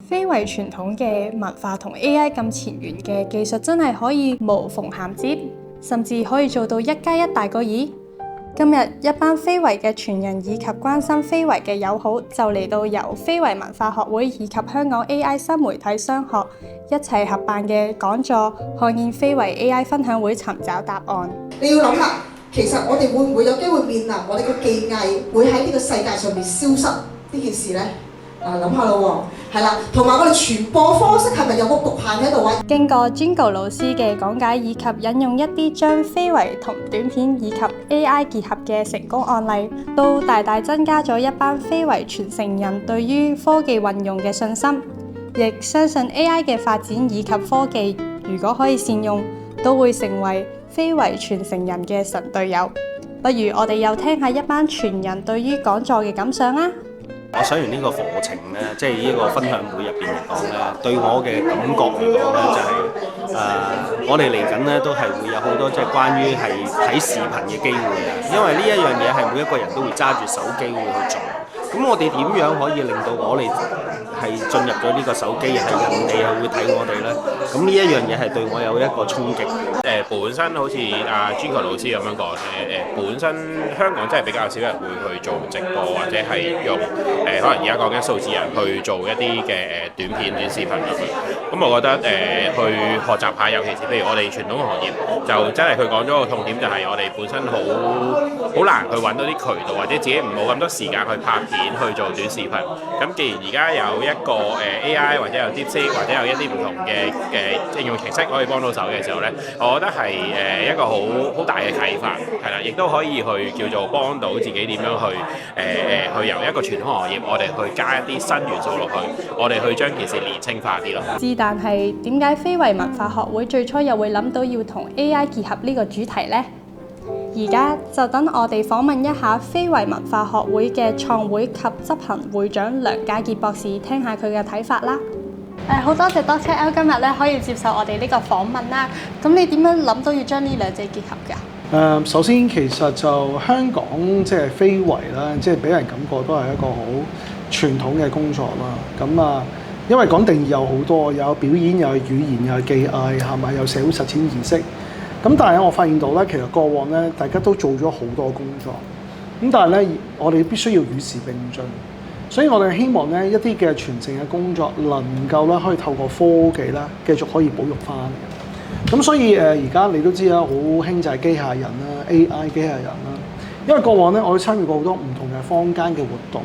非遺傳統嘅文化同 AI 咁前沿嘅技術真係可以無縫銜接，甚至可以做到1+1大過2。今日一班非遺嘅傳人以及關心非遺嘅友好，就嚟到由非遺文化學會以及香港 AI 新媒體商學一齊合辦嘅講座《看見非遺 AI 分享會》，尋找答案。你要諗啦，其實我哋會唔會有機會面臨我哋嘅技藝會喺呢個世界上面消失呢件事呢？諗下咯喎，係啦，同埋我哋傳播方式係咪有個局限喺度啊？經過 Jingle 老師嘅講解以及引用一啲將非遺同短片以及 AI 結合嘅成功案例，都大大增加咗一班非遺傳承人對於科技運用嘅信心，亦相信 AI 嘅發展以及科技如果可以善用，都會成為非遺傳承人嘅神隊友。不如我哋又聽下一班傳人對於講座嘅感想啊！我上完呢個課程呢，即係呢個分享會入邊嚟講呢，對我嘅感覺嚟講呢，就係我哋嚟緊呢都係會有好多即係關於係睇視頻嘅機會啊，因為呢一樣嘢係每一個人都會揸住手機會去做。咁我哋點樣可以令到我哋係進入咗呢個手機，係人哋係會睇我哋呢？咁呢一樣嘢係對我有一個衝擊。本身好似阿 Jingle 老師咁樣講咧，本身香港真係比較少人會去做直播，或者係用可能而家講緊數字人去做一啲嘅短片、短視頻咁樣。咁我覺得去學習下，尤其是譬如我哋傳統行業，就真係佢講咗個痛點，就係我哋本身好難去揾到啲渠道，或者自己唔冇咁多時間去拍片去做短視頻。咁既然而家有一個AI 或者有 DeepSeek 或者有一啲唔同嘅應用程式可以幫到手嘅時候呢，我覺得係一個好大嘅啟發，係啦，亦都可以去叫做幫到自己點樣去由一個傳統行業，我哋去加一啲新元素落去，我哋去將件事年輕化啲咯。但係點解非遺文化學會最初又會諗到要同 AI 結合呢個主題呢？而家就等我哋訪問一下非遺文化學會嘅創會及執行會長梁家傑博士，聽下佢嘅睇法啦。好多謝 Dr. L 今日咧可以接受我哋呢個訪問啦。咁你點樣諗到要將呢兩者結合㗎？首先其實就香港即係非遺啦，即係俾人感覺都係一個好傳統嘅工作啦。咁因為講定義有好多，有表演，有語言，有技藝，係咪有社會實踐儀式？咁但係我發現到咧，其實過往咧大家都做咗好多工作，咁但係咧我哋必須要與時並進。所以我哋希望咧一啲嘅傳承嘅工作能夠咧可以透過科技啦，繼續可以保育翻。咁所以而家你都知啦，好興就係機械人啦 ，AI 機械人啦。因為過往咧我都參與過好多唔同嘅坊間嘅活動，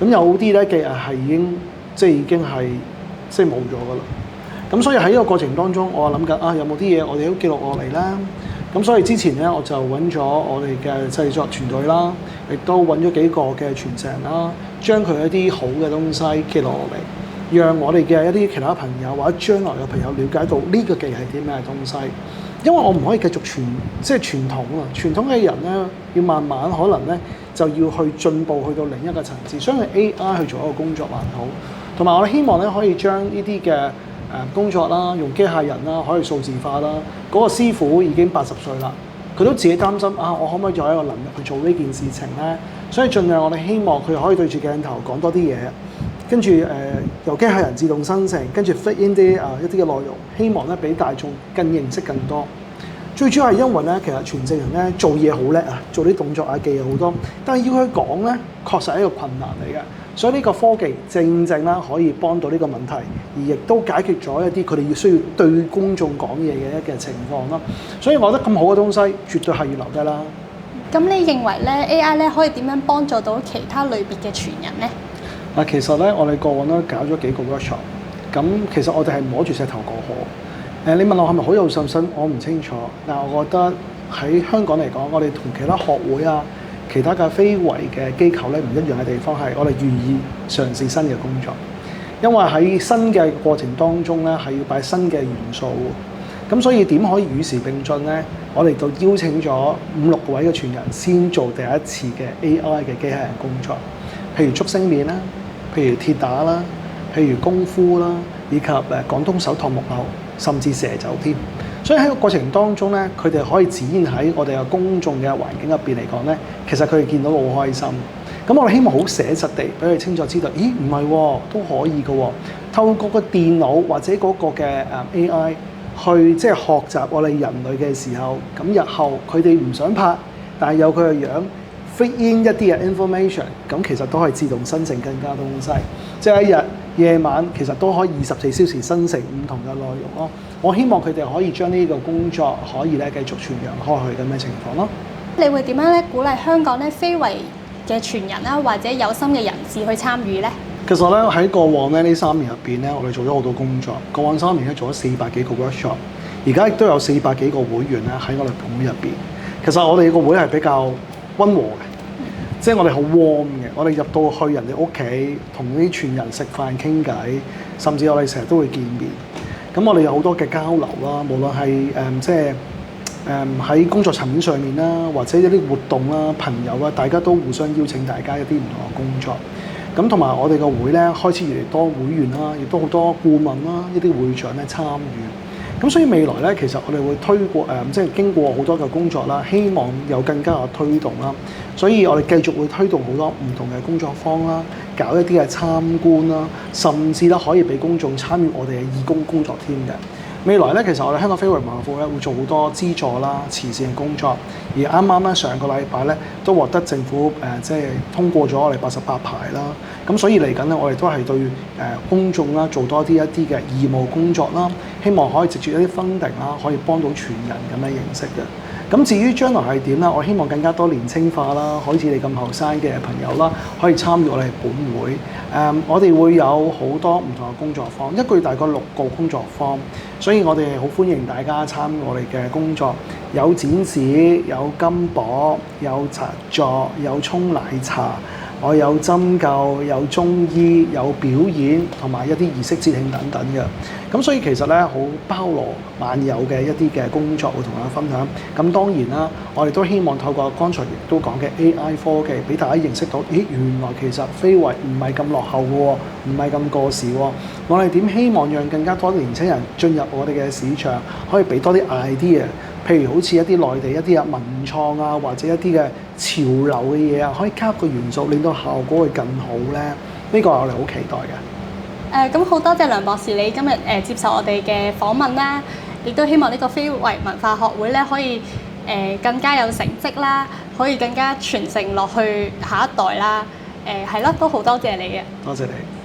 咁有啲咧技藝係已經係冇咗噶啦。咁所以喺呢個過程當中，我諗緊有冇啲嘢我哋都記錄落嚟啦。咁所以之前咧我就揾咗我哋嘅製作團隊啦，亦都揾咗幾個嘅傳承人啦，將佢一啲好嘅東西記錄落嚟，讓我哋嘅一啲其他朋友或者將來嘅朋友了解到呢個技係啲咩東西。因為我唔可以繼續傳統啊，傳統嘅人咧要慢慢可能咧就要去進步去到另一個層次，所以 AI 去做一個工作還好。同埋我哋希望咧可以將呢啲嘅工作啦，用機械人啦，可以數字化啦。嗰個師傅已經80歲啦，佢都自己擔心我可唔可以有一個能力去做呢件事情呢？所以盡量我哋希望佢可以對住鏡頭講多啲嘢，跟住由機械人自動生成，跟住 fit in 啲一啲嘅內容，希望咧俾大眾更認識更多。最主要係因為咧，其實傳承人咧做嘢好叻啊，做啲動作技巧好多，但係要佢講咧，確實係一個困難嚟嘅。所以呢個科技正啦，可以幫到呢個問題，而亦都解決咗一啲佢哋要需要對公眾講嘢嘅一個情況啦。所以我覺得咁好嘅東西，絕對係要留低啦。咁你認為咧 AI 咧可以點樣幫助到其他類別嘅傳人呢？其實咧我哋過往都搞咗幾個 workshop， 咁其實我哋係摸住石頭過河。你問我係咪好有信心？我唔清楚，但係我覺得喺香港嚟講，我哋同其他學會其他嘅非遺嘅機構咧唔一樣嘅地方係，我哋願意嘗試新嘅工作，因為喺新嘅過程當中咧係要擺新嘅元素，咁所以點可以與時並進咧？我哋就邀請咗5-6位嘅傳人先做第一次嘅 AI 嘅機械人工作，譬如竹升麵啦，譬如鐵打啦，譬如功夫啦，以及廣東手托木偶，甚至蛇酒添。所以喺個過程當中咧，佢哋可以展現喺我哋嘅公眾嘅環境入邊嚟講咧，其實佢哋見到好開心。咁我哋希望好寫實地俾佢清楚知道，咦唔係喎，都可以嘅喎。透過個電腦或者嗰個嘅AI 去即係學習我哋人類嘅時候，咁日後佢哋唔想拍，但係有佢嘅樣 fit in 一啲嘅 information， 咁其實都可以自動生成更加東西。即係一日夜晚其實都可以24小時生成唔同嘅內容咯。我希望佢哋可以將呢個工作可以咧繼續傳揚開去咁嘅情況咯。你會點樣咧鼓勵香港咧非遺嘅傳人啦，或者有心嘅人士去參與咧？其實咧喺過往咧呢3年入邊咧，我哋做咗好多工作。過往3年咧做咗400幾個 workshop， 而家亦都有400幾個會員咧喺我哋會入邊。其實我哋個會係比較溫和嘅，即係我哋好 warm 嘅。我哋入到去人哋屋企，同啲傳人食飯傾偈，甚至我哋成日都會見面。咁我哋有好多嘅交流啦，無論係即係喺工作層面上面啦，或者一啲活動啦、朋友啊，大家都互相邀請大家一啲唔同嘅工作。咁同埋我哋個會咧開始越嚟越多會員啦，亦都好多顧問啦、一啲會長咧參與。咁所以未來咧，其實我哋會推過即係經過好多嘅工作啦，希望有更加嘅推動啦。所以我哋繼續會推動好多唔同嘅工作坊啦，搞一啲嘅參觀啦，甚至咧可以俾公眾參與我哋嘅義工工作添嘅。未來咧，其實我哋香港非遺文化庫咧會做好多資助啦、慈善工作，而啱啱咧上個禮拜咧都獲得政府即係通過咗我哋88牌啦。咁所以嚟緊咧，我哋都係對公眾啦做多一啲嘅義務工作啦，希望可以藉住一啲 funding 啦，可以幫到傳人咁嘅形式嘅。咁至於將來係點啦？我希望更加多年青化啦，好似你咁後生嘅朋友啦，可以參與我哋本會。我哋會有好多唔同嘅工作坊，一個月大概6個工作坊，所以我哋好歡迎大家參與我哋嘅工作。有剪紙，有金箔，有茶座，有沖奶茶。我有針灸，有中醫，有表演，同埋一啲儀式節慶等等嘅。咁所以其實咧好包羅萬有嘅一啲嘅工作會同大家分享。咁當然啦，我哋都希望透過剛才亦都講嘅 AI 科技，俾大家認識到，咦原來其實非遺唔係咁落後嘅喎，唔係咁過時喎。我哋點希望讓更加多年輕人進入我哋嘅市場，可以俾多啲 idea。譬如好似一啲內地一啲文創啊，或者一啲嘅潮流嘅嘢啊，可以加入個元素，令到效果會更好咧。呢個係我哋好期待嘅。咁好多謝梁博士你今日接受我哋嘅訪問啦，亦都希望呢個非遺文化學會咧可以更加有成績啦，可以更加傳承落去下一代啦。係咯，都好多謝你嘅。多謝你。